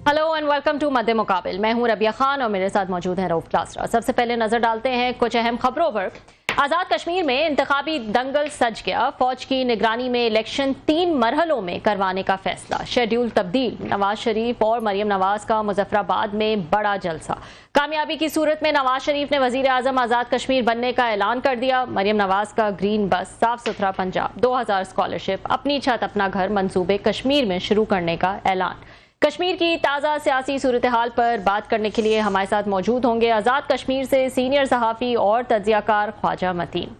Hello and welcome to मध्य मुकाबिल। मैं हूं रबिया खान और मेरे साथ मौजूद हैं रऊफ क्लास्टर। सबसे पहले नजर डालते हैं कुछ अहम खबरों पर। आजाद कश्मीर में इंतखाबी दंगल सज गया। फौज की निगरानी में इलेक्शन 3 मरहलों में करवाने का फैसला। शेड्यूल तब्दील। नवाज शरीफ और मरियम नवाज का मुजफ्फराबाद में बड़ा जलसा। कामयाबी की सूरत में नवाज शरीफ ने वजीर आजम आजाद कश्मीर बनने का ऐलान कर दिया। मरियम नवाज का ग्रीन बस, साफ सुथरा पंजाब, 2000 स्कॉलरशिप, अपनी छत अपना घर मंसूबे कश्मीर में शुरू करने का ऐलान। कश्मीर की ताज़ा सियासी सूरत हाल पर बात करने के लिए हमारे साथ मौजूद होंगे आज़ाद कश्मीर से सीनियर सहाफ़ी और तज्ज़ियाकार ख्वाजा मतीन।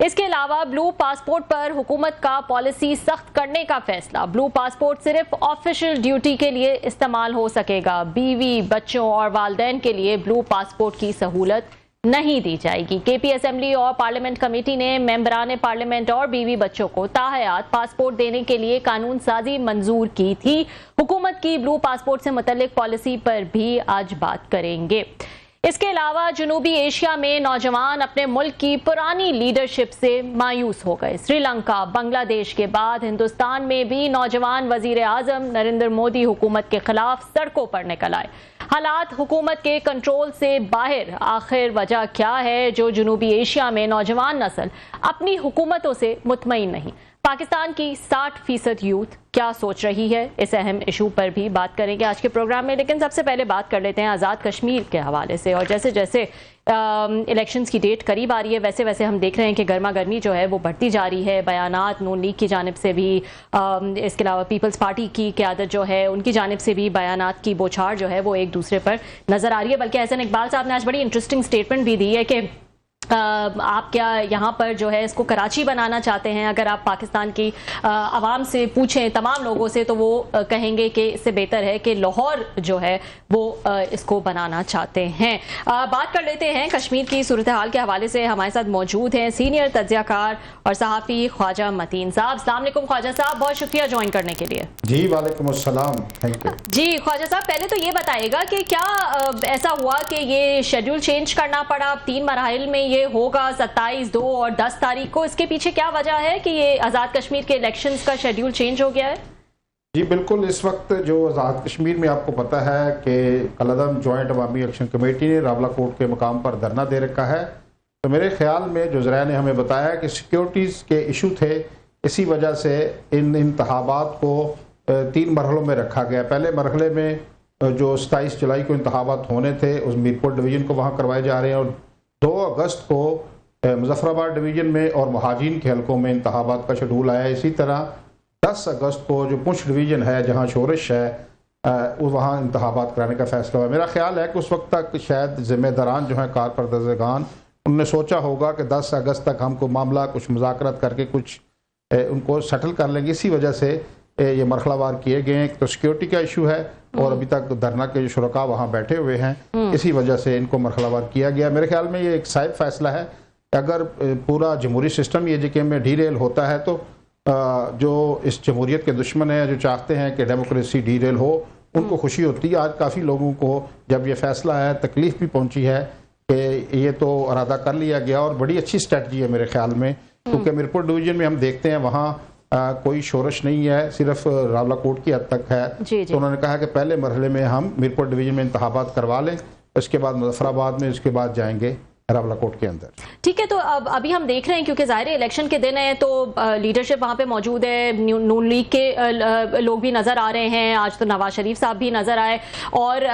इसके अलावा ब्लू पासपोर्ट पर हुकूमत का पॉलिसी सख्त करने का फैसला। ब्लू पासपोर्ट सिर्फ ऑफिशियल ड्यूटी के लिए इस्तेमाल हो सकेगा। बीवी, बच्चों और वालिदैन के लिए ब्लू पासपोर्ट की सहूलत नहीं दी जाएगी। केपी असेंबली और पार्लियामेंट कमेटी ने मेंबरान पार्लियामेंट और बीवी बच्चों को ताहयात पासपोर्ट देने के लिए कानून साजी मंजूर की थी। हुकूमत की ब्लू पासपोर्ट से मुतल्लिक पॉलिसी पर भी आज बात करेंगे। इसके अलावा जनूबी एशिया में नौजवान अपने मुल्क की पुरानी लीडरशिप से मायूस हो गए। श्रीलंका, बांग्लादेश के बाद हिंदुस्तान में भी नौजवान वजीर आजम नरेंद्र मोदी हुकूमत के खिलाफ सड़कों पर निकल आए। हालात हुकूमत के कंट्रोल से बाहर। आखिर वजह क्या है जो जनूबी एशिया में नौजवान नस्ल अपनी हुकूमतों से मुतमईन नहीं? पाकिस्तान की 60% यूथ क्या सोच रही है? इस अहम इशू पर भी बात करेंगे आज के प्रोग्राम में। लेकिन सबसे पहले बात कर लेते हैं आज़ाद कश्मीर के हवाले से। और जैसे जैसे इलेक्शंस की डेट करीब आ रही है वैसे वैसे हम देख रहे हैं कि गर्मा गर्मी जो है वो बढ़ती जा रही है। बयानात नून लीग की जानिब से भी, इसके अलावा पीपल्स पार्टी की क़यादत जो है उनकी जानिब से भी बयानात की बौछार जो है वो एक दूसरे पर नज़र आ रही है। बल्कि एहसन इकबाल साहब ने आज बड़ी इंटरेस्टिंग स्टेटमेंट भी दी है कि आप क्या यहाँ पर जो है इसको कराची बनाना चाहते हैं? अगर आप पाकिस्तान की आवाम से पूछें, तमाम लोगों से, तो वो कहेंगे कि इससे बेहतर है कि लाहौर जो है वो इसको बनाना चाहते हैं। बात कर लेते हैं कश्मीर की सूरत हाल के हवाले से। हमारे साथ मौजूद हैं सीनियर तज्ज़ियाकार और सहाफ़ी ख्वाजा मतीन साहब। अस्सलाम वालेकुम ख्वाजा साहब, बहुत शुक्रिया ज्वाइन करने के लिए। जी वालेकुम अस्सलाम, थैंक यू। जी ख्वाजा साहब, पहले तो ये बताइएगा कि क्या ऐसा हुआ कि ये शेड्यूल चेंज करना पड़ा? 3 मराहिल में ये होगा 27, 2 और 10 तारीख को। इसके पीछे क्या वजह है कि ये आज़ाद कश्मीर के इलेक्शंस का शेड्यूल चेंज हो गया है? जी बिल्कुल, इस वक्त जो आज़ाद कश्मीर में आपको पता है कि कलअदम जॉइंट अवामी एक्शन कमेटी ने रावलाकोट के मुकाम पर धरना दे रखा है। तो मेरे ख्याल में जो ज़राए ने हमें बताया कि सिक्योरिटीज़ के इशू थे, इसी वजह से इन इंतखाबात को 3 मरहलों में रखा गया। पहले मरहले में जो 27 जुलाई को इंतखाबात होने थे उस मीरपुर डिवीज़न को वहाँ करवाए जा रहे हैं, और 2 अगस्त को मुजफ्फराबाद डिवीज़न में और महाजीन के हलकों में इंतखाबात का शेड्यूल आया। इसी तरह 10 अगस्त को जो पुंछ डिवीज़न है जहाँ शोरश है वहाँ इंतखाबात कराने का फैसला हुआ। मेरा ख्याल है कि उस वक्त तक शायद ज़िम्मेदारान जो हैं कारकर्दगान उन्होंने सोचा होगा कि 10 अगस्त तक हमको मामला कुछ मुज़ाकरत करके कुछ उनको सेटल कर लेंगे। इसी वजह से ये मरहलावार किए गए हैं। तो सिक्योरिटी का इशू है और अभी तक धरना के जो शुरका वहाँ बैठे हुए हैं, इसी वजह से इनको मरहलावार किया गया। मेरे ख्याल में ये एक साइब फैसला है। अगर पूरा जमहूरी सिस्टम ये जगह में डीरेल होता है तो जो इस जमहूरियत के दुश्मन हैं, जो चाहते हैं कि डेमोक्रेसी डीरेल हो, उनको खुशी होती है। आज काफ़ी लोगों को जब ये फैसला है तकलीफ भी पहुंची है कि ये तो इरादा कर लिया गया, और बड़ी अच्छी स्ट्रेटजी है मेरे ख्याल में। क्योंकि मीरपुर डिवीज़न में हम देखते हैं वहाँ कोई शोरश नहीं है, सिर्फ रावलाकोट की हद तक है। तो उन्होंने कहा कि पहले मरहले में हम मीरपुर डिवीज़न में इंतखाबात करवा लें, उसके बाद मुजफ्फराबाद में, उसके बाद जाएंगे रावलाकोट के अंदर। ठीक है, तो अब अभी हम देख रहे हैं क्योंकि ज़ाहिर है इलेक्शन के दिन है तो लीडरशिप वहाँ पे मौजूद है। नून लीग के लोग भी नज़र आ रहे हैं, आज तो नवाज शरीफ साहब भी नज़र आए, और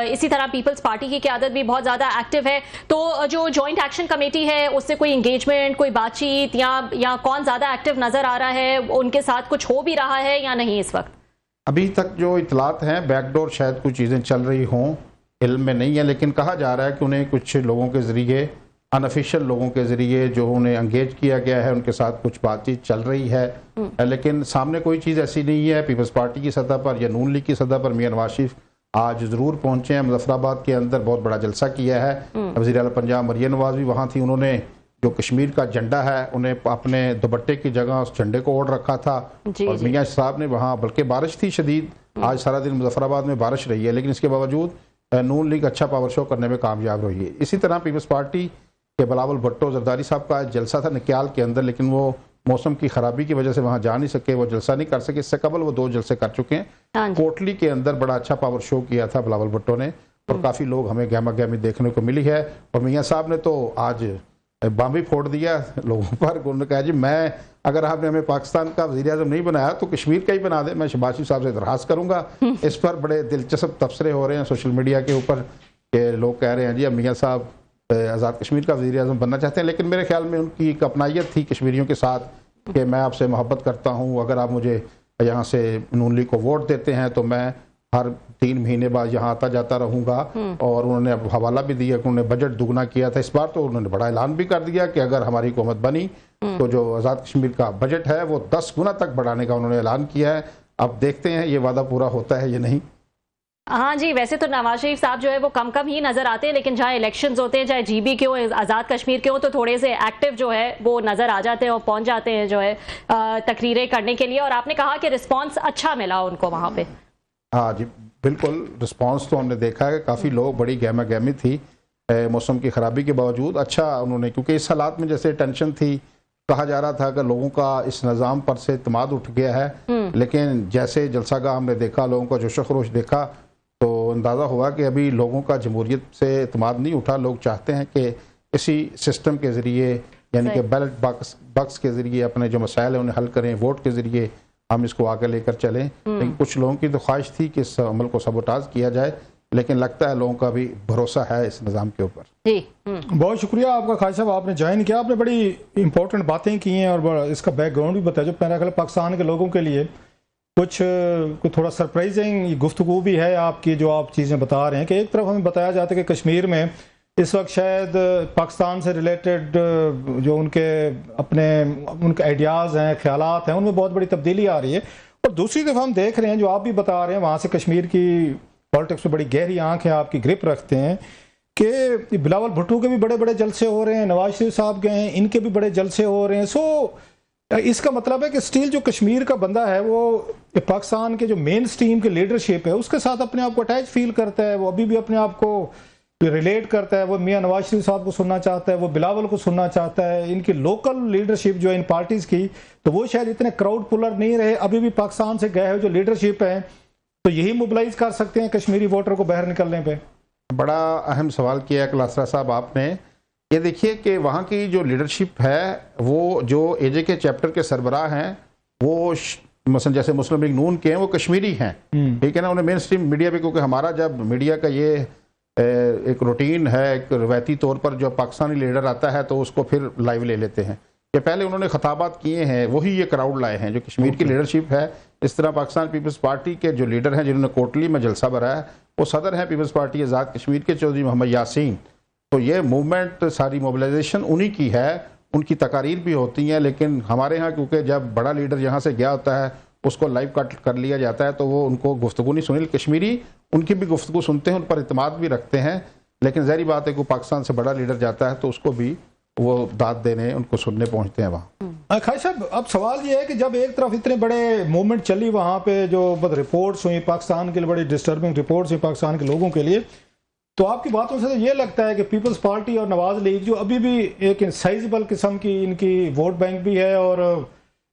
इसी तरह पीपल्स पार्टी की क़यादत भी बहुत ज़्यादा एक्टिव है। तो जो जॉइंट एक्शन कमेटी है उससे कोई इंगेजमेंट, कोई बातचीत या कौन ज़्यादा एक्टिव नज़र आ रहा है? उनके साथ कुछ हो भी रहा है या नहीं इस वक्त? अभी तक जो इतलात हैं बैकडोर शायद कुछ चीज़ें चल रही हों, इल्म में नहीं है, लेकिन कहा जा रहा है कि उन्हें कुछ लोगों के ज़रिए, अनऑफिशियल लोगों के ज़रिए जो उन्हें एंगेज किया गया है, उनके साथ कुछ बातचीत चल रही है। लेकिन सामने कोई चीज़ ऐसी नहीं है। पीपल्स पार्टी की सतह पर या नून लीग की सतह पर मियां नवाज शरीफ आज ज़रूर पहुँचे हैं। मुजफ्फराबाद के अंदर बहुत बड़ा जलसा किया है। वज़ीर आला पंजाब मरियम नवाज भी वहाँ थी। उन्होंने जो कश्मीर का झंडा है उन्हें अपने दुपट्टे की जगह उस झंडे को ओढ़ रखा था, और मियां साहब ने वहाँ, बल्कि बारिश थी शदीद, आज सारा दिन मुजफ्फराबाद में बारिश रही है, लेकिन इसके बावजूद नून लीग अच्छा पावर शो करने में कामयाब रही है। इसी तरह पीपल्स पार्टी के बिलावल भुट्टो जरदारी साहब का जलसा था नकियाल के अंदर, लेकिन वो मौसम की खराबी की वजह से वहाँ जा नहीं सके, वो जलसा नहीं कर सके। इससे कबल वो 2 जलसे कर चुके हैं। कोटली के अंदर बड़ा अच्छा पावर शो किया था बिलावल भुट्टो ने, और काफ़ी लोग हमें गहमा गहमी देखने को मिली है। और मियाँ साहब ने तो आज बम ही फोड़ दिया लोगों पर। उन्होंने कहा जी मैं, अगर आपने हमें पाकिस्तान का वज़ीर-ए-आज़म नहीं बनाया तो कश्मीर का ही बना दे। मैं शहबाज शरीफ साहब से दरखास्त करूँगा। इस पर बड़े दिलचस्प तबसरे हो रहे हैं सोशल मीडिया के ऊपर कि लोग कह रहे हैं जी अब मियाँ साहब आज़ाद कश्मीर का वज़ीर-ए-आज़म बनना चाहते हैं। लेकिन मेरे ख्याल में उनकी एक अपनायत थी कश्मीरियों के साथ कि मैं आपसे मोहब्बत करता हूँ, अगर आप मुझे यहाँ से नून लीग को वोट देते हैं तो मैं हर 3 महीने बाद यहाँ आता जाता रहूँगा। और उन्होंने अब हवाला भी दिया कि उन्होंने बजट दुगना किया था इस बार, तो उन्होंने बड़ा ऐलान भी कर दिया कि अगर हमारी हुकूमत बनी तो जो आज़ाद कश्मीर का बजट है वो 10 गुना तक बढ़ाने का उन्होंने ऐलान किया है। अब देखते हैं ये वादा पूरा होता है या नहीं। हाँ जी, वैसे तो नवाज शरीफ साहब जो है वो कम कम ही नजर आते हैं, लेकिन जहाँ इलेक्शंस होते हैं, चाहे जीबी के हो, आज़ाद कश्मीर के हो, तो थोड़े से एक्टिव जो है वो नजर आ जाते हैं और पहुंच जाते हैं जो है तकरीरें करने के लिए। और आपने कहा कि रिस्पांस अच्छा मिला उनको वहाँ पे। हाँ जी बिल्कुल, रिस्पांस तो हमने देखा है, काफ़ी लोग, बड़ी गहमा गहमी थी मौसम की खराबी के बावजूद। अच्छा उन्होंने, क्योंकि इस हालात में जैसे टेंशन थी, कहा जा रहा था कि लोगों का इस निज़ाम पर से इत्मीनान उठ गया है, लेकिन जैसे जलसागाह हमने देखा, लोगों का जोश खरोश देखा, तो अंदाज़ा हुआ कि अभी लोगों का जमहूरियत से इत्मीनान नहीं उठा। लोग चाहते हैं कि इसी सिस्टम के ज़रिए, यानी कि बैलेट बॉक्स के ज़रिए अपने जो मसाइल हैं उन्हें हल करें, वोट के ज़रिए हम इसको आगे लेकर चलें। लेकिन कुछ लोगों की तो ख्वाहिश थी कि इस अमल को सबोटाज किया जाए, लेकिन लगता है लोगों का भी भरोसा है इस निज़ाम के ऊपर। जी बहुत शुक्रिया आपका खालिद साहब, आपने ज्वाइन किया, आपने बड़ी इंपॉर्टेंट बातें की हैं और इसका बैकग्राउंड भी बताया जो मेरा ख्याल पाकिस्तान के लोगों के लिए कुछ थोड़ा सरप्राइजिंग गुफ्तगू भी है आपकी, जो आप चीज़ें बता रहे हैं कि एक तरफ हमें बताया जाता है कि कश्मीर में इस वक्त शायद पाकिस्तान से रिलेटेड जो उनके आइडियाज़ हैं, ख्यालात हैं, उनमें बहुत बड़ी तब्दीली आ रही है। और दूसरी तरफ हम देख रहे हैं, जो आप भी बता रहे हैं, वहाँ से कश्मीर की पॉलिटिक्स में बड़ी गहरी आंख है, आपकी ग्रिप रखते हैं कि बिलावल भुट्टो के भी बड़े बड़े जलसे हो रहे हैं, नवाज शरीफ साहब के हैं, इनके भी बड़े जलसे हो रहे हैं। सो इसका मतलब है कि स्टिल जो कश्मीर का बंदा है वो पाकिस्तान के जो मेन स्ट्रीम के लीडरशिप है उसके साथ अपने आप को अटैच फील करता है, वो अभी भी अपने आप को रिलेट करता है, वो मियाँ नवाज शरीफ साहब को सुनना चाहता है, वो बिलावल को सुनना चाहता है। इनकी लोकल लीडरशिप जो है इन पार्टीज़ की, तो वो शायद इतने क्राउड पुलर नहीं रहे, अभी भी पाकिस्तान से गए हुए जो लीडरशिप है, तो यही मोबिलाइज कर सकते हैं कश्मीरी वोटर को बाहर निकलने पे। बड़ा अहम सवाल किया कलासरा साहब आपने। ये देखिए कि वहाँ की जो लीडरशिप है, वो जो एजे के चैप्टर के सरबराह हैं, वो मसलन जैसे मुस्लिम लीग नून के हैं, वो कश्मीरी हैं, ठीक है ना। उन्हें मेन स्ट्रीम मीडिया पे, क्योंकि हमारा जब मीडिया का ये एक रूटीन है, एक रवायती तौर पर जो पाकिस्तानी लीडर आता है तो उसको फिर लाइव ले लेते हैं। ये पहले उन्होंने खताबात किए हैं, वही ये क्राउड लाए हैं जो कश्मीर की लीडरशिप है। इस तरह पाकिस्तान पीपल्स पार्टी के जो लीडर हैं जिन्होंने कोटली में जलसा भरा है, वो सदर हैं पीपल्स पार्टी आज़ाद कश्मीर के चौधरी मोहम्मद यासीन। तो ये मूवमेंट, सारी मोबिलाइजेशन उन्हीं की है, उनकी तकारीर भी होती हैं। लेकिन हमारे यहाँ क्योंकि जब बड़ा लीडर यहाँ से गया होता है उसको लाइव कट कर लिया जाता है, तो वो उनको गुफ्तगू नहीं सुनी। कश्मीरी उनकी भी गुफ्तगू सुनते हैं, उन पर इत्मीनान भी रखते हैं। लेकिन ज़ाहिर बात है कि पाकिस्तान से बड़ा लीडर जाता है तो उसको भी वो दाद देने, उनको सुनने पहुँचते हैं वहाँ। खालिद साहब, अब सवाल ये है कि जब एक तरफ इतने बड़े मूवमेंट चली वहाँ पे, जो रिपोर्ट्स हुई पाकिस्तान के लिए, बड़ी डिस्टर्बिंग रिपोर्ट्स हुई पाकिस्तान के लोगों के लिए, तो आपकी बातों से तो ये लगता है कि पीपल्स पार्टी और नवाज लीग जो अभी भी एक साइजेबल किस्म की इनकी वोट बैंक भी है और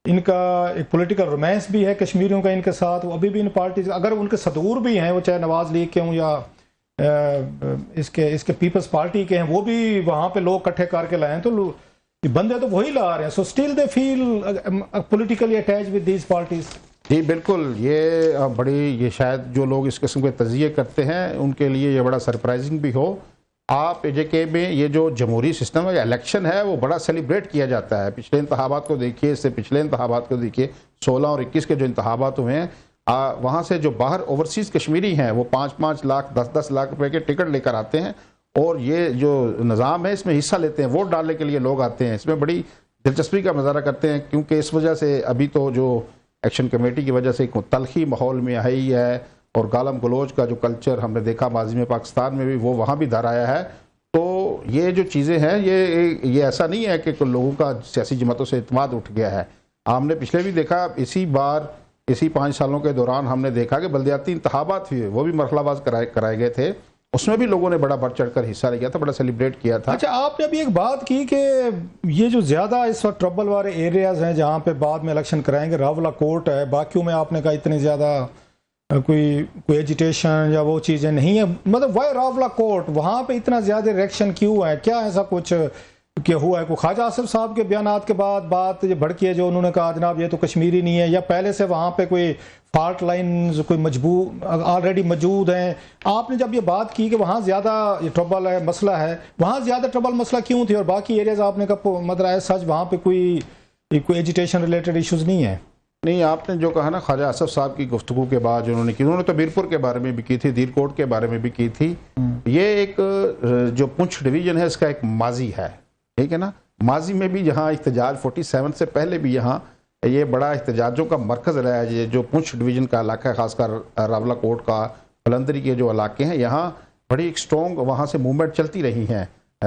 इनका एक पॉलिटिकल रोमांस भी है कश्मीरियों का इनके साथ, वो अभी भी इन पार्टी, अगर उनके सदूर भी हैं, वो चाहे नवाज लीग के हों या इसके पीपल्स पार्टी के हैं, वो भी वहाँ पे लोग इकट्ठे करके लाए हैं, तो बंदे तो वही ला रहे हैं। So still they feel politically attach with these parties. जी बिल्कुल, ये शायद जो लोग इस किस्म के तज़िये करते हैं उनके लिए ये बड़ा सरप्राइजिंग भी हो। आप एजेके में ये जो जमहूरी सिस्टम है, इलेक्शन है, वो बड़ा सेलिब्रेट किया जाता है। पिछले इंतखाबात को देखिए, इससे पिछले इंतखाबात को देखिए, 16 और 21 के जो इंतखाबात हुए हैं, वहाँ से जो बाहर ओवरसीज़ कश्मीरी हैं वो 5-5 लाख 10-10 लाख रुपए के टिकट लेकर आते हैं, और ये जो निज़ाम है इसमें हिस्सा लेते हैं, वोट डालने के लिए लोग आते हैं, इसमें बड़ी दिलचस्पी का मुजाहरा करते हैं। क्योंकि इस वजह से अभी तो जो एक्शन कमेटी की वजह से एक तलखी माहौल में आई है, और गालम गलोच का जो कल्चर हमने देखा माजी में पाकिस्तान में भी, वो वहाँ भी धर आया है। तो ये जो चीज़ें हैं, ये ऐसा नहीं है कि लोगों का सियासी जमातों से इत्मीनान उठ गया है। हमने पिछले भी देखा, इसी 5 सालों के दौरान हमने देखा कि बल्दियाती इंतखाबात हुए, वो भी मरहलावाज कराए गए थे, اس میں بھی لوگوں نے بڑا بڑھ چڑھ کر حصہ لیا تھا, بڑا سیلیبریٹ کیا تھا. اچھا, آپ نے ابھی ایک بات کی کہ یہ جو زیادہ اس وقت ٹربل والے ایریاز ہیں جہاں پہ بعد میں الیکشن کرائیں گے, راولا کوٹ ہے, باقیوں میں آپ نے کہا اتنی زیادہ کوئی ایجیٹیشن یا وہ چیزیں نہیں ہیں, مطلب وائی راولا کوٹ, وہاں پہ اتنا زیادہ ریئیکشن کیوں ہے؟ کیا ایسا کچھ کہ ہوا ہے؟ کوئی خواجہ آصف صاحب کے بیانات کے بعد بات یہ بھڑکی ہے جو انہوں نے کہا جناب یہ تو کشمیری نہیں ہے, یا پہلے سے وہاں پہ کوئی فالٹ لائنز کوئی مجبور آلریڈی موجود ہیں؟ آپ نے جب یہ بات کی کہ وہاں زیادہ ٹربل ہے, مسئلہ ہے, وہاں زیادہ ٹربل مسئلہ کیوں تھی اور باقی ایریاز آپ نے کہا مطلب ہے سچ وہاں پہ کوئی ایجیٹیشن ریلیٹڈ ایشوز نہیں ہے؟ نہیں, آپ نے جو کہا نا خواجہ آصف صاحب کی گفتگو کے بعد جو انہوں نے کی, انہوں نے تو میرپور کے بارے میں بھی کی تھی, دیر کوٹ کے بارے میں بھی کی تھی. یہ ایک جو پنچ ڈویژن ہے اس کا ایک ماضی ہے, ٹھیک ہے نا. ماضی میں بھی جہاں احتجاج 47 سے پہلے بھی یہاں یہ بڑا احتجاجوں کا مرکز رہا ہے. یہ جو پنچ ڈویژن کا علاقہ ہے, خاص کر راولا کوٹ کا, پلندری کے جو علاقے ہیں, یہاں بڑی ایک سٹرونگ وہاں سے موومنٹ چلتی رہی ہیں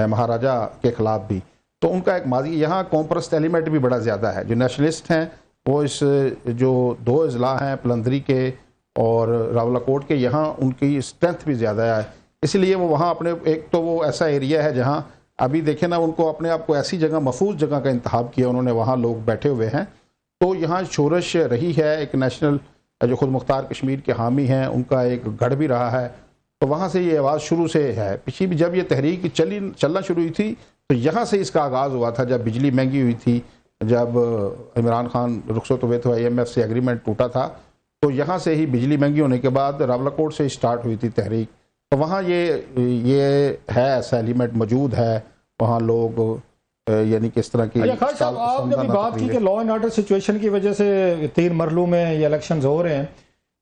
مہاراجہ کے خلاف بھی. تو ان کا ایک ماضی, یہاں قوم پرست ایلیمنٹ بھی بڑا زیادہ ہے. جو نیشنلسٹ ہیں وہ اس جو دو اضلاع ہیں پلندری کے اور راولا کوٹ کے, یہاں ان کی اسٹرینتھ بھی زیادہ ہے. اس لیے وہ وہاں اپنے ایک تو وہ ایسا ایریا ہے جہاں ابھی دیکھیں نا, ان کو اپنے آپ کو ایسی جگہ, محفوظ جگہ کا انتخاب کیا انہوں نے, وہاں لوگ بیٹھے ہوئے ہیں. تو یہاں شورش رہی ہے, ایک نیشنل جو خود مختار کشمیر کے حامی ہیں ان کا ایک گڑھ بھی رہا ہے. تو وہاں سے یہ آواز شروع سے ہے. پچھلی بھی جب یہ تحریک چلنا شروع ہوئی تھی تو یہاں سے اس کا آغاز ہوا تھا, جب بجلی مہنگی ہوئی تھی, جب عمران خان رخصت ہوئے تھے, IMF سے ایگریمنٹ ٹوٹا تھا, تو یہاں سے ہی بجلی مہنگی ہونے کے بعد راولا کوٹ سے اسٹارٹ ہوئی تھی تحریک. تو وہاں یہ ہے, ایسا ایلیمنٹ موجود ہے وہاں. لوگ یعنی کس طرح کی آپ نے بھی بات کی کہ لا اینڈ آرڈر سچویشن کی وجہ سے 3 مرحلوں میں یہ الیکشنز ہو رہے ہیں,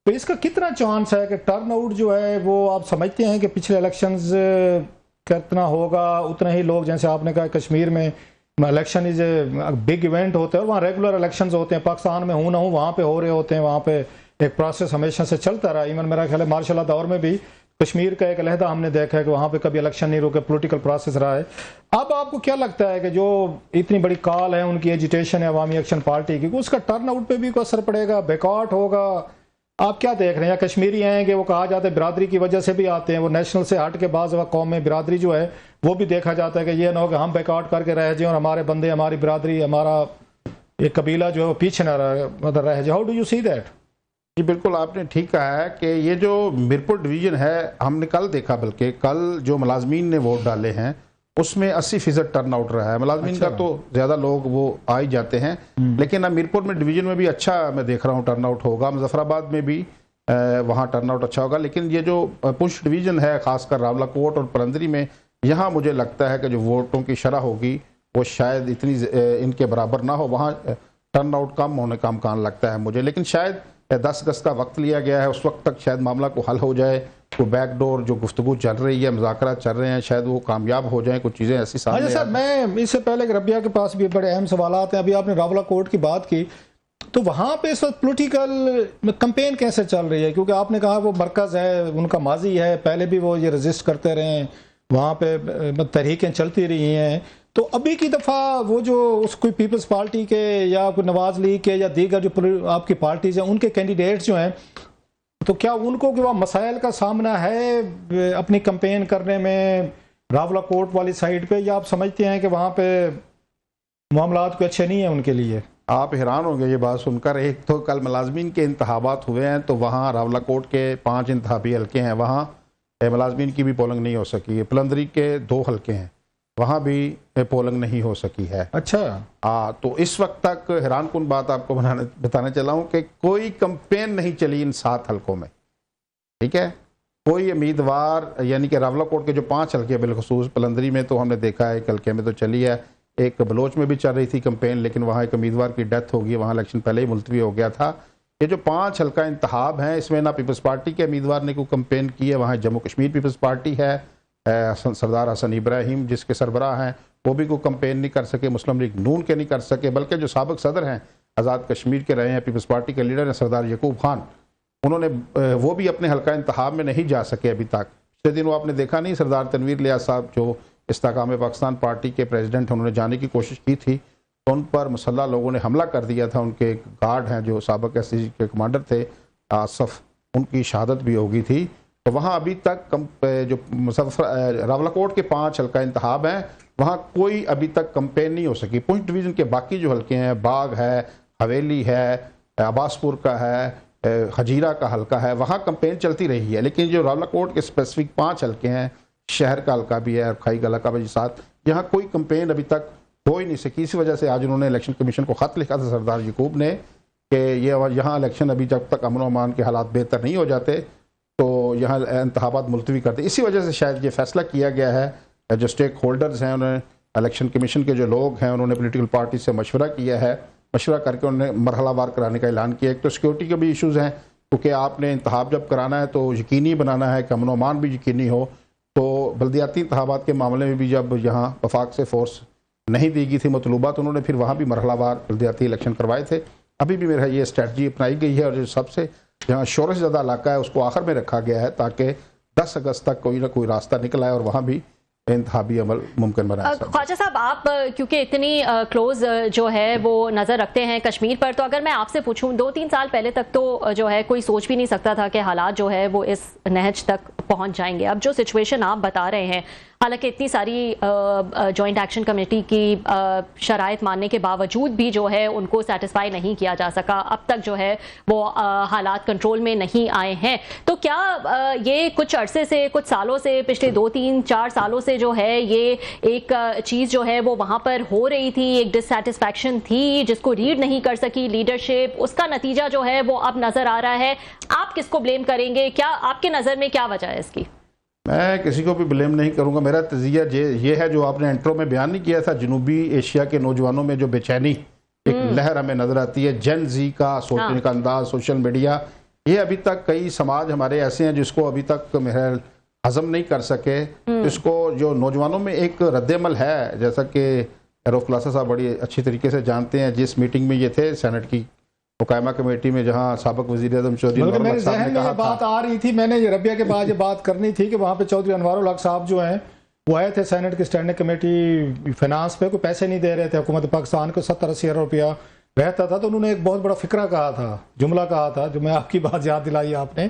تو اس کا کتنا چانس ہے کہ ٹرن آؤٹ جو ہے وہ آپ سمجھتے ہیں کہ پچھلے الیکشنز کتنا ہوگا اتنا ہی لوگ, جیسے آپ نے کہا کشمیر میں election is a big event ہوتا ہے اور وہاں ریگولر الیکشنز ہوتے ہیں, پاکستان میں ہوں نہ ہوں وہاں پہ ہو رہے ہوتے ہیں, وہاں پہ ایک پروسیس ہمیشہ سے چلتا رہا. ایون میرا خیال ہے مارشل لا دور میں بھی کشمیر کا ایک علیحدہ ہم نے دیکھا ہے کہ وہاں پہ کبھی الیکشن نہیں روکے, پولیٹیکل پروسیس رہا ہے. اب آپ کو کیا لگتا ہے کہ جو اتنی بڑی کال ہے ان کی ایجیٹیشن ہے عوامی ایکشن پارٹی کی, اس کا ٹرن آؤٹ پہ بھی کوئی اثر پڑے گا, بیکاٹ ہوگا؟ آپ کیا دیکھ رہے ہیں؟ یا کشمیری ہیں کہ وہ کہا جاتا ہے برادری کی وجہ سے بھی آتے ہیں, وہ نیشنل سے ہٹ کے بعض وقت قوم میں برادری جو ہے وہ بھی دیکھا جاتا ہے کہ یہ نہ ہو کہ ہم بیکاٹ کر کے رہ جائیں اور ہمارے بندے, ہماری برادری, ہمارا ایک قبیلہ جو ہے وہ پیچھے نہ رہ جائے. How do you see that? جی بالکل, آپ نے ٹھیک کہا ہے کہ یہ جو میرپور ڈویژن ہے, ہم نے کل دیکھا, بلکہ کل جو ملازمین نے ووٹ ڈالے ہیں اس میں 80% ٹرن آؤٹ رہا ہے. ملازمین کا تو زیادہ لوگ وہ آ ہی جاتے ہیں, لیکن اب میرپور میں ڈویژن میں بھی اچھا میں دیکھ رہا ہوں ٹرن آؤٹ ہوگا. مظفر آباد میں بھی وہاں ٹرن آؤٹ اچھا ہوگا. لیکن یہ جو پنچ ڈویژن ہے, خاص کر راولا کوٹ اور پلندری میں, یہاں مجھے لگتا ہے کہ جو ووٹوں کی شرح ہوگی وہ شاید اتنی ان کے برابر نہ ہو. وہاں ٹرن آؤٹ کم ہونے کا امکان لگتا ہے مجھے, لیکن شاید 10 اگست کا وقت لیا گیا ہے, اس وقت تک شاید معاملہ کو حل ہو جائے. کوئی بیک ڈور جو گفتگو چل رہی ہے, مذاکرات چل رہے ہیں, شاید وہ کامیاب ہو جائیں, کچھ چیزیں ایسی سامنے. اچھا سر, میں اس سے پہلے کہ ربیہ کے پاس بھی بڑے اہم سوالات ہیں. ابھی آپ نے راولا کوٹ کی بات کی, تو وہاں پہ اس وقت پولیٹیکل کمپین کیسے چل رہی ہے؟ کیونکہ آپ نے کہا وہ مرکز ہے, ان کا ماضی ہے, پہلے بھی وہ یہ رجسٹ کرتے رہے ہیں, وہاں پہ تحریکیں چلتی رہی ہیں. تو ابھی کی دفعہ وہ جو اس کوئی پیپلز پارٹی کے یا کوئی نواز لیگ کے یا دیگر جو آپ کی پارٹیز ہیں ان کے کینڈیڈیٹس جو ہیں, تو کیا ان کو کہ وہ مسائل کا سامنا ہے اپنی کمپین کرنے میں راولا کوٹ والی سائڈ پہ, یا آپ سمجھتے ہیں کہ وہاں پہ معاملات کو اچھے نہیں ہیں ان کے لیے؟ آپ حیران ہوں گے یہ بات سن کر. ایک تو کل ملازمین کے انتخابات ہوئے ہیں, تو وہاں راولا کوٹ کے 5 انتخابی حلقے ہیں, وہاں ملازمین کی بھی پولنگ نہیں ہو سکی. پلندری کے 2 حلقے ہیں, وہاں بھی پولنگ نہیں ہو سکی ہے. اچھا, تو اس وقت تک حیران کن بات آپ کو بتانے چلا ہوں کہ کوئی کمپین نہیں چلی ان 7 حلقوں میں. ٹھیک ہے, کوئی امیدوار, یعنی کہ راولا کوٹ کے جو 5 حلقے, بالخصوص پلندری میں تو ہم نے دیکھا ہے ایک حلقے میں تو چلی ہے, ایک بلوچ میں بھی چل رہی تھی کمپین, لیکن وہاں ایک امیدوار کی ڈیتھ ہو گئی, وہاں الیکشن پہلے ہی ملتوی ہو گیا تھا. یہ جو 5 حلقہ انتخاب ہیں, اس میں نہ پیپلز پارٹی کے امیدوار نے کوئی کمپین کی ہے, وہاں جموں کشمیر پیپلز پارٹی ہے, سردار حسن ابراہیم جس کے سربراہ ہیں وہ بھی کوئی کمپین نہیں کر سکے, مسلم لیگ نون کے نہیں کر سکے, بلکہ جو سابق صدر ہیں آزاد کشمیر کے رہے ہیں, پیپلز پارٹی کے لیڈر ہیں سردار یعقوب خان, انہوں نے وہ بھی اپنے حلقہ انتخاب میں نہیں جا سکے ابھی تک. پچھلے دن وہ آپ نے دیکھا نہیں, سردار تنویر لیاز صاحب جو استحکام پاکستان پارٹی کے پریزیڈنٹ ہیں, انہوں نے جانے کی کوشش کی تھی, تو ان پر مسلح لوگوں نے حملہ کر دیا تھا. ان کے گارڈ ہیں جو سابق SCG کے کمانڈر تھے آصف, ان کی شہادت بھی ہو گئی تھی. تو وہاں ابھی تک جو راولاکوٹ کے 5 حلقہ انتخاب ہیں وہاں کوئی ابھی تک کمپین نہیں ہو سکی. پونچھ ڈویژن کے باقی جو حلقے ہیں، باغ ہے، حویلی ہے، عباس پور کا ہے، حجیرہ کا حلقہ ہے، وہاں کمپین چلتی رہی ہے. لیکن جو راولاکوٹ کے اسپیسیفک 5 حلقے ہیں، شہر کا حلقہ بھی ہے اور کھائی کا حلقہ بھی ساتھ، یہاں کوئی کمپین ابھی تک ہو ہی نہیں سکی. اسی وجہ سے آج انہوں نے الیکشن کمیشن کو خط لکھا تھا سردار یعقوب نے کہ یہاں الیکشن ابھی جب تک امن و امان کے حالات بہتر نہیں ہو جاتے تو یہاں انتخابات ملتوی کرتے. اسی وجہ سے شاید یہ فیصلہ کیا گیا ہے. جو اسٹیک ہولڈرز ہیں، انہوں نے الیکشن کمیشن کے جو لوگ ہیں انہوں نے پولیٹیکل پارٹی سے مشورہ کیا ہے. مشورہ کر کے انہوں نے مرحلہ وار کرانے کا اعلان کیا. ایک تو سیکورٹی کے بھی ایشوز ہیں، کیونکہ آپ نے انتخاب جب کرانا ہے تو یقینی بنانا ہے کہ امن و امان بھی یقینی ہو. تو بلدیاتی انتخابات کے معاملے میں بھی جب یہاں وفاق سے فورس نہیں دی گئی تھی مطلوبہ، تو انہوں نے پھر وہاں بھی مرحلہ وار بلدیاتی الیکشن کروائے تھے. ابھی بھی میرا یہ اسٹریٹجی اپنائی گئی ہے اور جو سب سے جہاں شور سے زیادہ علاقہ ہے اس کو آخر میں رکھا گیا ہے تاکہ 10 اگست تک کوئی نہ کوئی راستہ نکل آئے اور وہاں بھی انتخابی عمل ممکن بنایا. خواجہ صاحب، آپ کیونکہ اتنی کلوز جو ہے وہ نظر رکھتے ہیں کشمیر پر، تو اگر میں آپ سے پوچھوں 2-3 سال پہلے تک تو جو ہے کوئی سوچ بھی نہیں سکتا تھا کہ حالات جو ہے وہ اس نہج تک پہنچ جائیں گے. اب جو سچویشن آپ بتا رہے ہیں، حالانکہ اتنی ساری جوائنٹ ایکشن کمیٹی کی شرائط ماننے کے باوجود بھی جو ہے ان کو سیٹسفائی نہیں کیا جا سکا، اب تک جو ہے وہ حالات کنٹرول میں نہیں آئے ہیں. تو کیا یہ کچھ عرصے سے، کچھ سالوں سے، پچھلے 2-3-4 سالوں سے جو ہے یہ ایک چیز جو ہے وہ وہاں پر ہو رہی تھی، ایک ڈسسیٹسفیکشن تھی جس کو ریڈ نہیں کر سکی لیڈرشپ، اس کا نتیجہ جو ہے وہ اب نظر آ رہا ہے؟ آپ کس کو بلیم کریں گے؟ کیا آپ کے نظر میں کیا وجہ ہے اس کی؟ میں کسی کو بھی بلیم نہیں کروں گا. میرا تجزیہ یہ ہے جو آپ نے انٹرو میں بیان نہیں کیا تھا، جنوبی ایشیا کے نوجوانوں میں جو بے چینی ایک لہر ہمیں نظر آتی ہے، جن زی کا سوچنے کا انداز، سوشل میڈیا، یہ ابھی تک کئی سماج ہمارے ایسے ہیں جس کو ابھی تک میرا ہضم نہیں کر سکے. اس کو جو نوجوانوں میں ایک رد عمل ہے، جیسا کہ رؤف کلاسہ صاحب بڑی اچھی طریقے سے جانتے ہیں، جس میٹنگ میں یہ تھے سینٹ کی مقائمہ کمیٹی میں جہاں سابق وزیر اعظم چودھری انوار الحق صاحب نے کہا تھا، بات آ رہی تھی، میں نے ربیہ کے بعد یہ بات کرنی تھی کہ وہاں پہ چودھری انوار الحق صاحب جو ہیں وہ آئے تھے سینٹ کی اسٹینڈنگ کمیٹی فائنانس پہ، کوئی پیسے نہیں دے رہے تھے حکومت پاکستان کو، 70-80 ارب روپیہ رہتا تھا. تو انہوں نے ایک بہت بڑا فکرہ کہا تھا، جملہ کہا تھا جو میں آپ کی بات یاد دلائی آپ نے.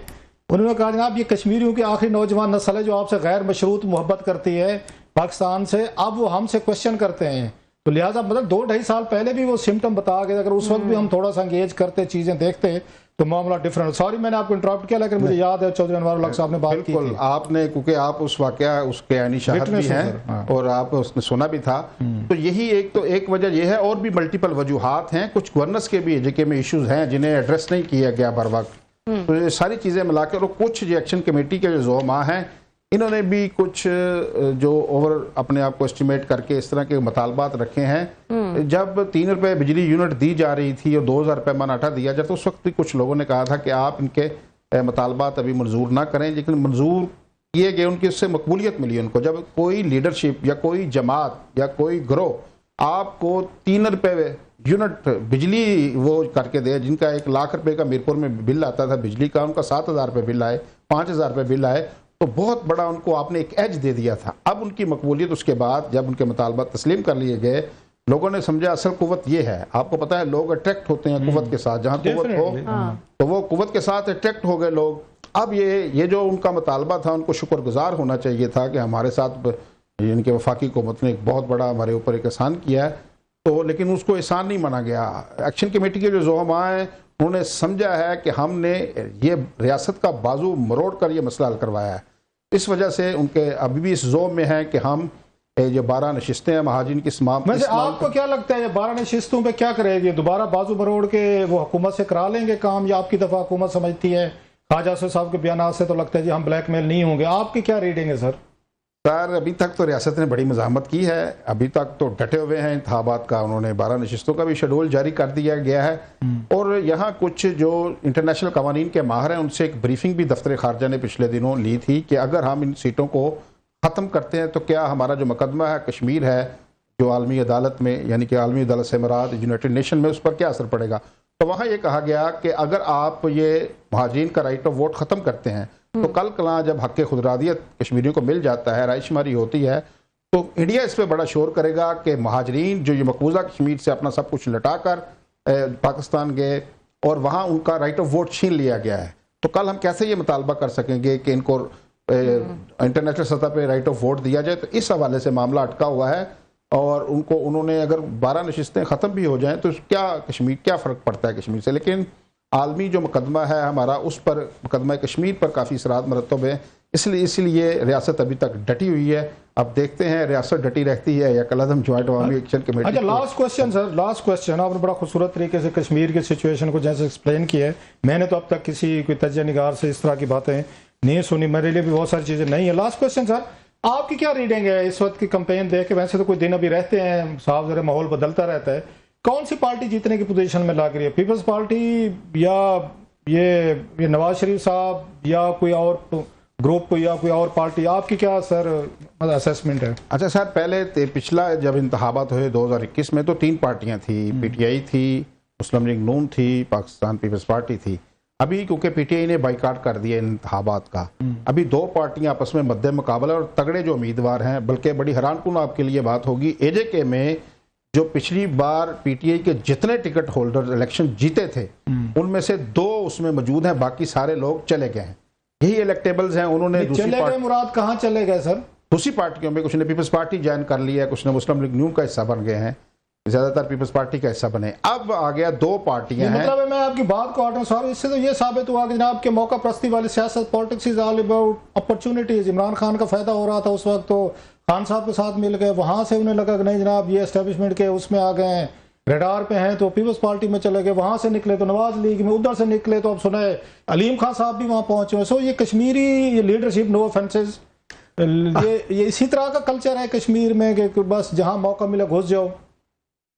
انہوں نے کہا جناب یہ کشمیریوں کی آخری نوجوان نسل ہے جو آپ سے غیر مشروط محبت کرتی ہے پاکستان سے، اب وہ ہم سے کوشچن کرتے ہیں. تو لہٰذا مطلب 2-2.5 سال پہلے بھی وہ سمٹم بتا کے اگر اس وقت بھی ہم تھوڑا سا انگیج کرتے، چیزیں دیکھتے تو معاملہ ڈفرنٹ. سوری میں نے آپ کو انٹرپٹ کیا، لیکن مجھے یاد ہے چودھری انوار الحق صاحب نے بات کی تھی. آپ نے، کیونکہ آپ اس واقعہ اس کے عینی شاہد بھی ہیں اور آپ اس نے سنا بھی تھا، تو یہی ایک وجہ یہ ہے. اور بھی ملٹیپل وجوہات ہیں، کچھ گورننس کے بھی جے کے میں ایشوز ہیں جنہیں ایڈریس نہیں کیا گیا بر وقت. تو یہ ساری چیزیں ملا کے، اور کچھ جو ایکشن کمیٹی کے جو زعماء ہیں انہوں نے بھی کچھ جو اوور اپنے آپ کو اسٹیمیٹ کر کے اس طرح کے مطالبات رکھے ہیں. جب 3 روپے بجلی یونٹ دی جا رہی تھی اور 2000 روپے من آٹا دیا جاتا، اس وقت بھی کچھ لوگوں نے کہا تھا کہ آپ ان کے مطالبات ابھی منظور نہ کریں، لیکن منظور کیے گئے، ان کی اس سے مقبولیت ملی ان کو. جب کوئی لیڈرشپ یا کوئی جماعت یا کوئی گروہ آپ کو 3 روپے یونٹ بجلی وہ کر کے دے، جن کا 1 لاکھ روپے کا میرپور میں بل آتا تھا بجلی کا، ان کا 7000 روپے بل آئے، 5000 روپے بل آئے، تو بہت بڑا ان کو آپ نے ایک ایج دے دیا تھا. اب ان کی مقبولیت اس کے بعد جب ان کے مطالبات تسلیم کر لیے گئے، لوگوں نے سمجھا اصل قوت یہ ہے. آپ کو پتا ہے لوگ اٹریکٹ ہوتے ہیں قوت کے ساتھ، جہاں قوت ہو تو وہ قوت کے ساتھ اٹریکٹ ہو گئے لوگ. اب یہ جو ان کا مطالبہ تھا، ان کو شکر گزار ہونا چاہیے تھا کہ ہمارے ساتھ ان کے وفاقی حکومت نے ایک بہت بڑا ہمارے اوپر ایک احسان کیا ہے، تو لیکن اس کو احسان نہیں مانا گیا. ایکشن کمیٹی کے جو زعماء ہیں انہوں نے سمجھا ہے کہ ہم نے یہ ریاست کا بازو مروڑ کر یہ مسئلہ حل کروایا ہے. اس وجہ سے ان کے ابھی بھی اس زوم میں ہیں کہ ہم جو 12 نشستیں ہیں مہاجرین کی ویسے آپ کو کیا لگتا ہے یہ 12 نشستوں پہ کیا کرے گی؟ دوبارہ بازو مروڑ کے وہ حکومت سے کرا لیں گے کام، یا آپ کی دفعہ حکومت سمجھتی ہے؟ خواجہ صاحب کے بیانات سے تو لگتا ہے جی ہم بلیک میل نہیں ہوں گے. آپ کی کیا ریڈنگ ہے سر؟ سر ابھی تک تو ریاست نے بڑی مزاحمت کی ہے، ابھی تک تو ڈٹے ہوئے ہیں انتخابات کا. انہوں نے 12 نشستوں کا بھی شیڈول جاری کر دیا گیا ہے، اور یہاں کچھ جو انٹرنیشنل قوانین کے ماہر ہیں ان سے ایک بریفنگ بھی دفتر خارجہ نے پچھلے دنوں لی تھی کہ اگر ہم ان سیٹوں کو ختم کرتے ہیں تو کیا ہمارا جو مقدمہ ہے کشمیر ہے جو عالمی عدالت میں، یعنی کہ عالمی عدالت سے مراد یونائٹڈ نیشن میں، اس پر کیا اثر پڑے گا. تو وہاں یہ کہا گیا کہ اگر آپ یہ مہاجرین کا رائٹ آف ووٹ ختم کرتے ہیں تو کل کلاں جب حق خودارادیت کشمیریوں کو مل جاتا ہے، رائے شماری ہوتی ہے، تو انڈیا اس پہ بڑا شور کرے گا کہ مہاجرین جو یہ مقبوضہ کشمیر سے اپنا سب کچھ لٹا کر پاکستان گئے اور وہاں ان کا رائٹ آف ووٹ چھین لیا گیا ہے، तो कल हम कैसे ये मुतालबा कर सकेंगे कि इनको इंटरनेशनल सतह पे राइट ऑफ वोट दिया जाए? तो इस हवाले से मामला अटका हुआ है और उन्होंने अगर 12 नशिस्तें ख़त्म भी हो जाएं तो क्या फ़र्क पड़ता है कश्मीर से? लेकिन आलमी जो मुकदमा है हमारा, उस पर मुकदमा कश्मीर पर काफ़ी असरात मरतब है, इसलिए रियासत अभी तक डटी हुई है। अब देखते हैं रियासत डटी रहती है या कलअदम जॉइंट अवामी एक्शन कमेटी। अच्छा, last question sir, last question. आपने बड़ा खूबसूरत तरीके से कश्मीर की सिचुएशन को जैसे एक्सप्लेन किया है, मैंने तो अब तक किसी कोई तज्ज़िया निगार से इस तरह की बातें नहीं सुनी, मेरे लिए भी बहुत सारी चीज़ें नहीं है। लास्ट क्वेश्चन सर, आपकी क्या रीडिंग है इस वक्त की कैंपेन देख के? वैसे तो कुछ दिन अभी रहते हैं, साफ ज़रा माहौल बदलता रहता है, कौन सी पार्टी जीतने की पोजीशन में लग रही है? पीपल्स पार्टी या ये नवाज शरीफ साहब या कोई और ग्रुप या कोई और पार्टी? आपकी क्या सर असेसमेंट है? अच्छा सर, पहले पिछला जब इंतखाबात हुए 2021 में तो 3 पार्टियां थी, PTI थी, मुस्लिम लीग नून थी, पाकिस्तान पीपल्स पार्टी थी। अभी क्योंकि PTI ने बाइकाट कर दिया इंतखाबात का, अभी 2 पार्टियां आपस में मद्दे मुकाबला और तगड़े जो उम्मीदवार हैं। बल्कि बड़ी हैरानकुन आपके लिए बात होगी, AJK में जो पिछली बार PTI के जितने टिकट होल्डर इलेक्शन जीते थे उनमें से 2 उसमें मौजूद हैं, बाकी सारे लोग चले गए हैं। यही इलेक्टेबल्स हैं। उन्होंने चले गए मुराद कहाँ चले गए सर? दूसरी पार्टियों में, कुछ ने पीपल्स पार्टी ज्वाइन कर लिया है, कुछ ने मुस्लिम लीग नून का हिस्सा बन गए हैं, ज्यादातर पीपल्स पार्टी का हिस्सा बने। अब आ गया 2 पार्टियां हैं। मतलब मैं आपकी बात को हटाऊं सर, इससे तो ये साबित हुआ कि जनाब के मौका प्रस्ती वाली सियासत, politics is all about opportunities. Imran Khan का फायदा हो रहा था उस वक्त, तो खान साहब के साथ मिल गए, वहां से उन्हें लगा कि नहीं जनाब ये एस्टेब्लिशमेंट के उसमें आ गए हैं, रडार पे हैं, तो पीपल्स पार्टी में चले गए, वहां से निकले तो नवाज लीग में, उधर से निकले तो अब सुने अलीम खान साहब भी वहां पहुंचे हैं। सो ये कश्मीरी ये लीडरशिप, नो ऑफेंसेस, ये इसी तरह का कल्चर है कश्मीर में कि बस जहां मौका मिला घुस जाओ।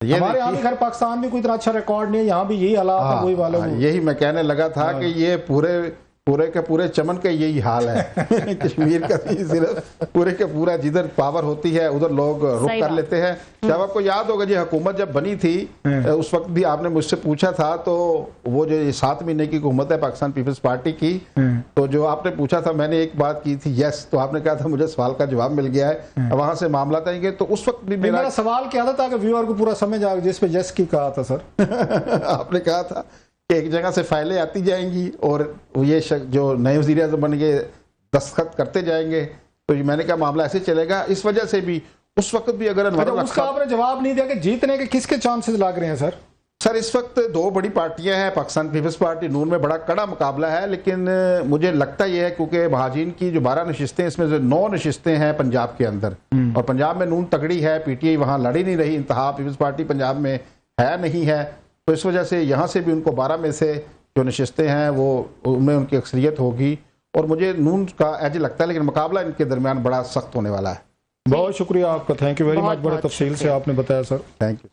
हमारे यहाँ भी खैर पाकिस्तान में कोई इतना अच्छा रिकॉर्ड नहीं है, यहाँ भी यही हालात है, वही वाले। यही मैं कहने लगा था कि ये पूरे चमन का यही हाल है कश्मीर का। सिर्फ पूरे के पूरा जिधर पावर होती है उधर लोग रुक कर लेते हैं। जब आपको याद होगा जी, हुकूमत जब बनी थी उस वक्त भी आपने मुझसे पूछा था, तो वो जो 7 महीने की हुकूमत है पाकिस्तान पीपल्स पार्टी की, तो जो आपने पूछा था मैंने एक बात की थी यस, तो आपने कहा था मुझे सवाल का जवाब मिल गया है, वहां से मामला था। तो उस वक्त भी मेरा सवाल क्या था ताकि व्यूअर को पूरा समझ आ, जिस पे यस की कहा था सर आपने कहा था कि एक जगह से फाइलें आती जाएंगी और ये जो नए वज़ीर आज़म बन गए दस्तखत करते जाएंगे, तो मैंने कहा मामला ऐसे चलेगा। इस वजह से भी उस वक्त भी अगर उसका आपने जवाब नहीं दिया कि जीतने के किसके चांसेस लग रहे हैं सर? सर इस वक्त 2 बड़ी पार्टियां हैं, पाकिस्तान पीपल्स पार्टी नून में बड़ा कड़ा मुकाबला है, लेकिन मुझे लगता यह है क्योंकि महाजीन की जो 12 नशिस्तें, इसमें से 9 नशिस्तें हैं पंजाब के अंदर, और पंजाब में नून तगड़ी है, PTI वहां लड़ी नहीं रही, इंतहा पीपल्स पार्टी पंजाब में है नहीं है, तो इस वजह से यहाँ से भी उनको 12 में से जो नशिस्तें हैं वो उनमें उनकी अक्सरियत होगी, और मुझे नून का एज लगता है, लेकिन मुकाबला इनके दरमियान बड़ा सख्त होने वाला है। बहुत शुक्रिया आपका, थैंक यू वेरी मच, बड़े तफसील से आपने बताया सर, थैंक यू।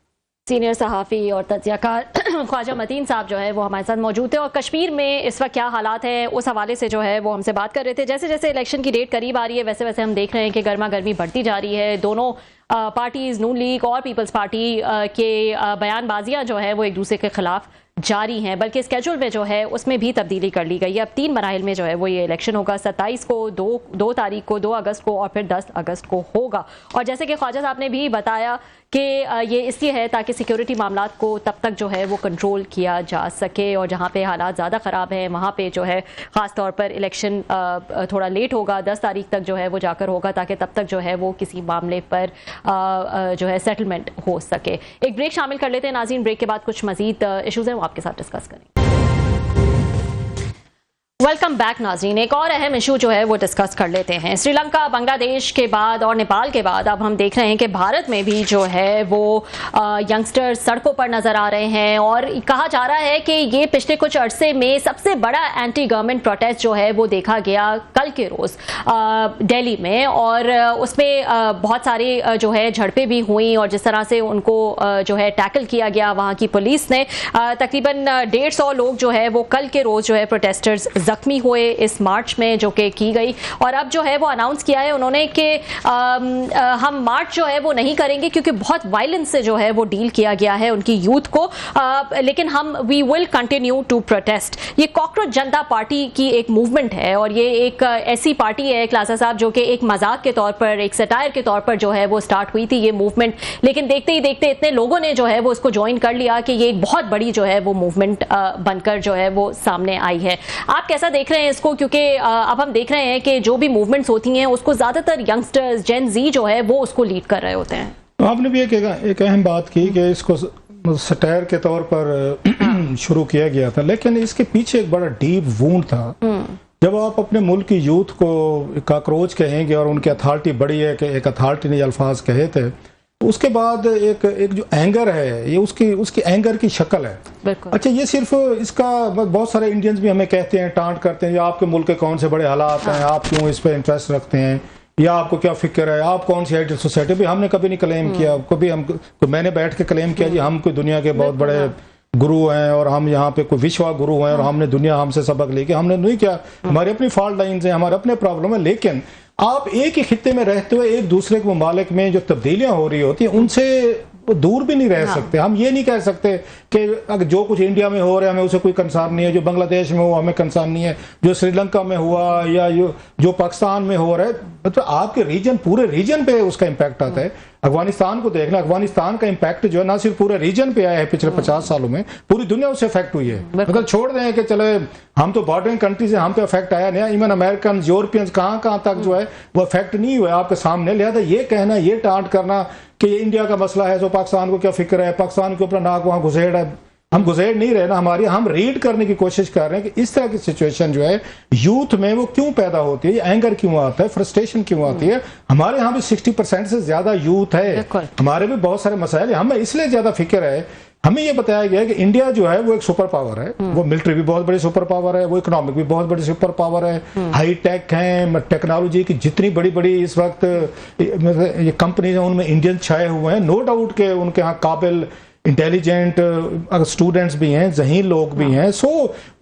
सीनियर सहाफ़ी और तज्ज़ियाकार ख्वाजा मतीन साहब जो है वो हमारे साथ मौजूद थे, और कश्मीर में इस वक्त क्या हालात हैं उस हवाले से जो है वो हमसे बात कर रहे थे। जैसे जैसे इलेक्शन की डेट करीब आ रही है वैसे वैसे हम देख रहे हैं कि गर्मा गर्मी बढ़ती जा रही है। दोनों पार्टीज़, नून लीग और पीपल्स पार्टी के बयानबाजियाँ जो है वो एक दूसरे के खिलाफ जारी हैं, बल्कि स्केड्यूल में जो है उसमें भी तब्दीली कर ली गई है। अब 3 मराहिल में जो है वो ये इलेक्शन होगा, 27 को, 2 तारीख को, 2 अगस्त को और फिर 10 अगस्त को होगा। और जैसे कि ख्वाजा साहब ने भी बताया कि ये इसलिए है ताकि सिक्योरिटी मामलात को तब तक जो है वो कंट्रोल किया जा सके, और जहाँ पे हालात ज़्यादा ख़राब हैं वहाँ पे जो है ख़ास तौर पर इलेक्शन थोड़ा लेट होगा, 10 तारीख तक जो है वो जाकर होगा, ताकि तब तक जो है वो किसी मामले पर जो है सेटलमेंट हो सके। एक ब्रेक शामिल कर लेते हैं नाज़रीन, ब्रेक के बाद कुछ मज़ीद इशूज़ हैं वो आपके साथ डिस्कस करेंगे। वेलकम बैक नाज़रीन, एक और अहम इशू जो है वो डिस्कस कर लेते हैं। श्रीलंका, बांग्लादेश के बाद और नेपाल के बाद अब हम देख रहे हैं कि भारत में भी जो है वो यंगस्टर सड़कों पर नजर आ रहे हैं, और कहा जा रहा है कि ये पिछले कुछ अरसे में सबसे बड़ा एंटी गवर्नमेंट प्रोटेस्ट जो है वो देखा गया कल के रोज़ दिल्ली में, और उसमें बहुत सारी जो है झड़पें भी हुई, और जिस तरह से उनको जो है टैकल किया गया वहाँ की पुलिस ने, तकरीबन 150 लोग जो है वो कल के रोज़ जो है प्रोटेस्टर्स जख्मी हुए इस मार्च में जो कि की गई। और अब जो है वो अनाउंस किया है उन्होंने कि हम मार्च जो है वो नहीं करेंगे क्योंकि बहुत वायलेंस से जो है वो डील किया गया है उनकी यूथ को, लेकिन हम we will continue to protest. ये कॉकरोच जनता पार्टी की एक मूवमेंट है, और ये एक ऐसी पार्टी है क्लासा साहब जो कि एक मजाक के तौर पर, एक सटायर के तौर पर जो है वो स्टार्ट हुई थी ये मूवमेंट, लेकिन देखते ही देखते इतने लोगों ने जो है वो उसको ज्वाइन कर लिया कि ये एक बहुत बड़ी जो है वो मूवमेंट बनकर जो है वो सामने आई है। आप कैसे کیسا دیکھ رہے ہیں اس کو؟ کیونکہ اب ہم دیکھ رہے ہیں کہ جو بھی موومنٹس ہوتی ہیں اس کو زیادہ تر ینگسٹرز، جین زی جو ہے وہ اس کو لیڈ کر رہے ہوتے ہیں. آپ نے بھی ایک اہم بات کی کہ اس کو سٹائر کے طور پر شروع کیا گیا تھا، لیکن اس کے پیچھے ایک بڑا ڈیپ وونڈ تھا. جب آپ اپنے ملک کی یوتھ کو کاکروچ کہیں گے اور ان کی اتھارٹی بڑی ہے کہ ایک اتھارٹی نے یہ الفاظ کہے تھے، اس کے بعد ایک جو اینگر ہے یہ اس کی اینگر کی شکل ہے. اچھا، یہ صرف اس کا بہت سارے انڈینز بھی ہمیں کہتے ہیں، ٹانٹ کرتے ہیں، یا آپ کے ملک کے کون سے بڑے حالات ہیں، آپ کیوں اس پہ انٹرسٹ رکھتے ہیں، یا آپ کو کیا فکر ہے، آپ کون سی آئیڈیل سوسائٹی. بھی ہم نے کبھی نہیں کلیم کیا، کبھی میں نے بیٹھ کے کلیم کیا جی ہم کوئی دنیا کے بہت بڑے گرو ہیں اور ہم یہاں پہ کوئی وشوا گرو ہیں اور ہم نے دنیا ہم سے سبق لے کے، ہم نے نہیں کیا. ہماری اپنی فالٹ لائنز ہیں، ہمارے اپنے پرابلم ہیں. لیکن آپ ایک ہی خطے میں رہتے ہوئے ایک دوسرے کے ممالک میں جو تبدیلیاں ہو رہی ہوتی ہیں ان سے دور بھی نہیں رہ سکتے. ہم یہ نہیں کہہ سکتے کہ اگر جو کچھ انڈیا میں ہو رہا ہے ہمیں اسے کوئی کنسرن نہیں ہے، جو بنگلہ دیش میں ہوا ہمیں کنسرن نہیں ہے، جو سری لنکا میں ہوا یا جو پاکستان میں ہو رہا ہے. مطلب آپ کے ریجن، پورے ریجن پہ اس کا امپیکٹ آتا ہے. افغانستان کو دیکھنا، افغانستان کا امپیکٹ جو ہے نہ صرف پورے ریجن پہ آیا ہے پچھلے 50 سالوں میں، پوری دنیا اس سے افیکٹ ہوئی ہے. مطلب چھوڑ دیں کہ چلے ہم تو بارڈرنگ کنٹریز ہیں، ہم پہ افیکٹ آیا نہیں، ایون امریکن، یورپینز کہاں تک جو ہے وہ افیکٹ نہیں ہوا آپ کے سامنے. لہذا یہ کہنا، یہ ٹانٹ کرنا کہ یہ انڈیا کا مسئلہ ہے تو پاکستان کو کیا فکر ہے، پاکستان کے اوپر ناک وہاں گھسیڑ ہے، ہم گھسیڑ نہیں رہے نا. ہم ریڈ کرنے کی کوشش کر رہے ہیں کہ اس طرح کی سچویشن جو ہے یوتھ میں وہ کیوں پیدا ہوتی ہے، یہ اینگر کیوں آتا ہے، فرسٹریشن کیوں آتی ہے. ہمارے ہاں بھی 60% سے زیادہ یوتھ ہے، ہمارے بھی بہت سارے مسائل ہیں. ہمیں اس لیے زیادہ فکر ہے، ہمیں یہ بتایا گیا ہے کہ انڈیا جو ہے وہ ایک سپر پاور ہے، وہ ملٹری بھی بہت بڑی سپر پاور ہے، وہ اکنامک بھی بہت بڑی سپر پاور ہے، ہائی ٹیک ہیں، ٹیکنالوجی کی جتنی بڑی اس وقت یہ کمپنیز ہیں ان میں انڈین چھائے ہوئے ہیں. نو ڈاؤٹ کہ ان کے ہاں قابل، انٹیلیجنٹ اسٹوڈنٹس بھی ہیں، ذہین لوگ بھی ہیں. سو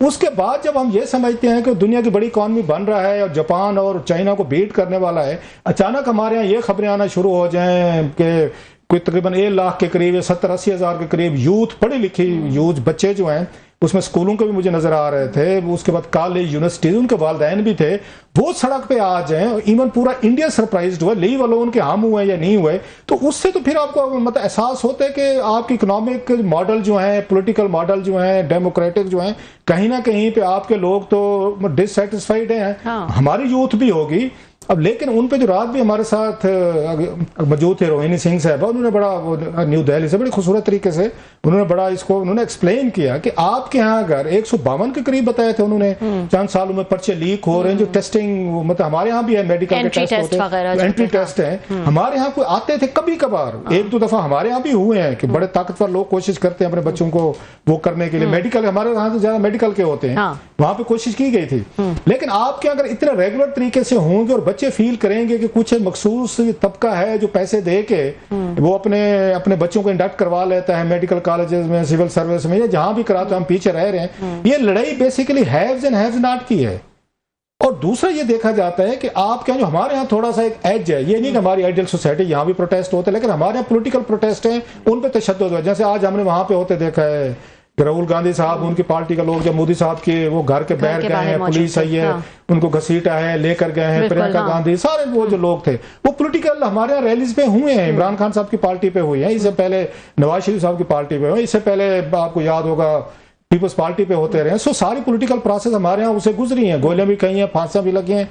اس کے بعد جب ہم یہ سمجھتے ہیں کہ دنیا کی بڑی اکانومی بن رہا ہے اور جاپان اور چائنا کو بیٹ کرنے والا ہے، اچانک ہمارے یہاں یہ خبریں آنا شروع ہو جائیں کہ کوئی تقریباً 1 لاکھ کے قریب، 70-80 ہزار کے قریب یوتھ، پڑھی لکھی یوتھ، بچے جو ہیں اس میں اسکولوں کے بھی مجھے نظر آ رہے تھے، اس کے بعد کالج، یونیورسٹیز، ان کے والدین بھی تھے، وہ سڑک پہ آ جائیں. ایون پورا انڈیا سرپرائزڈ ہوا، لیو والوں کے ہم ہوئے یا نہیں ہوئے. تو اس سے تو پھر آپ کو مطلب احساس ہوتا ہے کہ آپ کی اکنامک ماڈل جو ہیں، پولیٹیکل ماڈل جو ہیں، ڈیموکریٹک جو ہیں، کہیں نہ کہیں پہ آپ کے لوگ تو ڈسسیٹسفائیڈ ہیں. ہماری یوتھ بھی ہوگی. اب لیکن ان پہ جو رات بھی ہمارے ساتھ موجود تھے روہنی سنگھ صاحبہ، انہوں نے بڑا نیو دہلی سے بڑی خوبصورت طریقے سے انہوں نے بڑا اس کو انہوں نے ایکسپلین کیا کہ آپ کے ہاں اگر 152 کے قریب بتایا تھے انہوں نے چند سالوں میں پرچے لیک ہو رہے ہیں، جو ٹیسٹنگ مطلب ہمارے ہاں بھی ہے، میڈیکل کے ٹیسٹ ہوتے ہیں، انٹری ٹیسٹ ہیں ہمارے ہاں کوئی آتے تھے کبھی کبھار، 1-2 دفعہ ہمارے ہاں بھی ہوئے ہیں کہ بڑے طاقتور لوگ کوشش کرتے ہیں اپنے بچوں کو وہ کرنے کے لیے. میڈیکل ہمارے یہاں سے زیادہ میڈیکل کے ہوتے ہیں، وہاں پہ کوشش کی گئی تھی. لیکن آپ کے اگر اتنے ریگولر طریقے سے ہوں گے اور بچے فیل کریں گے کہ کچھ مخصوص طبقہ ہے جو پیسے دے کے وہ اپنے بچوں کو انڈکٹ کروا لیتا ہے میڈیکل کالجز میں، سول سروس میں، یا جہاں بھی کراتے ہم پیچھے رہ رہے ہیں. یہ لڑائی بیسیکلی ہیوز اینڈ ہیوز ناٹ کی ہے. اور دوسرا یہ دیکھا جاتا ہے کہ آپ کے جو ہمارے ہاں تھوڑا سا ایک ایج ہے، یہ نہیں کہ ہماری آئیڈیل سوسائٹی یہاں بھی پروٹیسٹ ہوتے ہیں، لیکن ہمارے یہاں پولیٹیکل پروٹیسٹ ہیں، ان پہ تشدد ہوا. جیسے آج ہم نے وہاں پہ ہوتے دیکھا ہے، راہل گاندھی صاحب، ان کی پارٹی کا لوگ جب مودی صاحب کے وہ گھر کے باہر گئے ہیں، پولیس آئی ہے، ان کو گھسیٹا ہے، لے کر گئے ہیں. پرینکا گاندھی، سارے وہ جو لوگ تھے وہ پولیٹیکل ہمارے یہاں ریلیز پہ ہوئے ہیں. عمران خان صاحب کی پارٹی پہ ہوئی ہیں، اس سے پہلے نواز شریف صاحب کی پارٹی پہ ہوئے، اس سے پہلے آپ کو یاد ہوگا پیپلز پارٹی پہ ہوتے رہے. سو ساری پولیٹیکل پروسیس ہمارے یہاں اسے گزری ہیں، گولیاں بھی کہیں ہیں، پھانسیاں بھی لگی ہیں،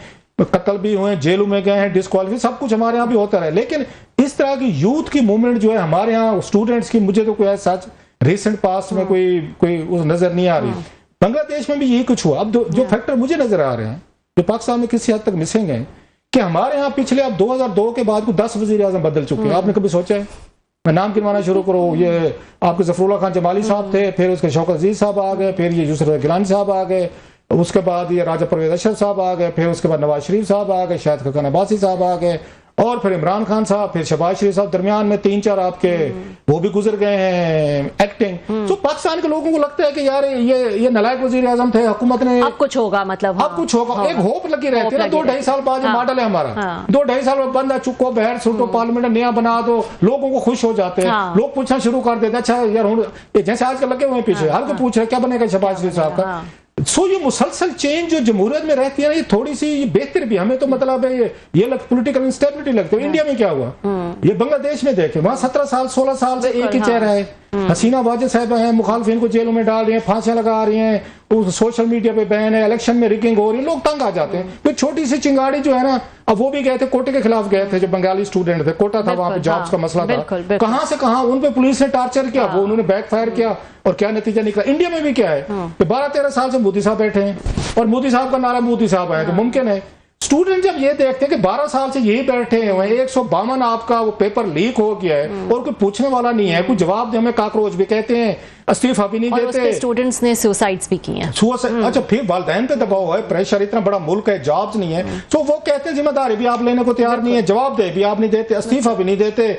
قتل بھی ہوئے ہیں، جیلوں میں گئے ہیں، ڈسکوالیفائی، سب کچھ ہمارے یہاں بھی ہوتا رہا. لیکن اس طرح کی یوتھ کی موومنٹ جو ہے ہمارے یہاں اسٹوڈنٹس کی، مجھے تو کوئی ایسا ریسنٹ پاسٹ میں کوئی نظر نہیں آ رہی. بنگلہ دیش میں بھی یہی کچھ ہوا. اب جو فیکٹر مجھے نظر آ رہے ہیں جو پاکستان میں کسی حد تک مسنگ ہیں کہ ہمارے ہاں پچھلے اب 2002 کے بعد کو 10 وزیر اعظم بدل چکے ہیں. آپ نے کبھی سوچا ہے؟ میں نام گنوانا شروع کروں، یہ آپ کے ظفر اللہ خان جمالی صاحب تھے، پھر اس کے شوکت عزیز صاحب آ گئے، پھر یہ یسر گیلانی صاحب آ گئے، اس کے بعد یہ راجہ پرویز اشرف صاحب آ گئے، پھر اس کے بعد نواز شریف صاحب آ گئے، شاہد خاقان عباسی صاحب آ گئے، اور پھر عمران خان صاحب، پھر شہباز شریف صاحب، درمیان میں 3-4 آپ کے وہ بھی گزر گئے ہیں ایکٹنگ. تو پاکستان کے لوگوں کو لگتا ہے کہ یار یہ نالائق وزیر اعظم تھے، حکومت نے اب کچھ ہوگا، مطلب اب کچھ ہوگا، ایک ہوپ لگی رہتی ہے. 2-2.5 سال بعد یہ ماڈل ہے ہمارا، 2-2.5 سال میں بندہ چکو بہر سوٹو پارلیمنٹ نیا بنا دو، لوگوں کو خوش ہو جاتے ہیں، لوگ پوچھنا شروع کر دیتے ہیں اچھا یار جیسے آج کل لگے ہوئے پیچھے، ہر کوئی پوچھ رہے کیا بنے گا شہباز شریف صاحب کا. سو یہ مسلسل چینج جو جمہوریت میں رہتی ہے نا، یہ تھوڑی سی یہ بہتر بھی ہمیں تو مطلب ہے یہ پولیٹیکل انسٹیبلٹی لگتی ہے. انڈیا میں کیا ہوا، یہ بنگلہ دیش میں دیکھیں، وہاں 16 سال سے ایک ہی چہرہ ہے. حسینہ واجد صاحب ہیں، مخالفین کو جیلوں میں ڈال رہی ہیں، پھانسیاں لگا رہی ہیں، सोशल मीडिया पे बैन है, इलेक्शन में रिगिंग हो रही है, लोग तंग आ जाते हैं। फिर छोटी सी चिंगाड़ी जो है ना, अब वो भी गए थे कोटे के खिलाफ गए थे, जो बंगाली स्टूडेंट थे, कोटा था, वहां पे जॉब्स का मसला था, कहां से कहां उन पे पुलिस ने टार्चर किया, वो उन्होंने बैकफायर किया और क्या नतीजा निकला। इंडिया में भी क्या है कि 12-13 साल से मोदी साहब बैठे हैं और मोदी साहब का नारा मोदी साहब आया, तो मुमकिन है स्टूडेंट जब ये देखते हैं कि 12 साल से यही बैठे हुए हैं, 152 आपका वो पेपर लीक हो गया है और कोई पूछने वाला नहीं है, कोई जवाब दे, हमें काकरोच भी कहते हैं, इस्तीफा भी नहीं देते। स्टूडेंट्स ने सुसाइड्स भी किए हैं। अच्छा, फिर वालिदैन पे दबाव है, प्रेशर, इतना बड़ा मुल्क है, जॉब्स नहीं है, तो वो कहते हैं जिम्मेदारी भी आप लेने को तैयार नहीं है, जवाब दे भी आप नहीं देते, इस्तीफा भी नहीं देते।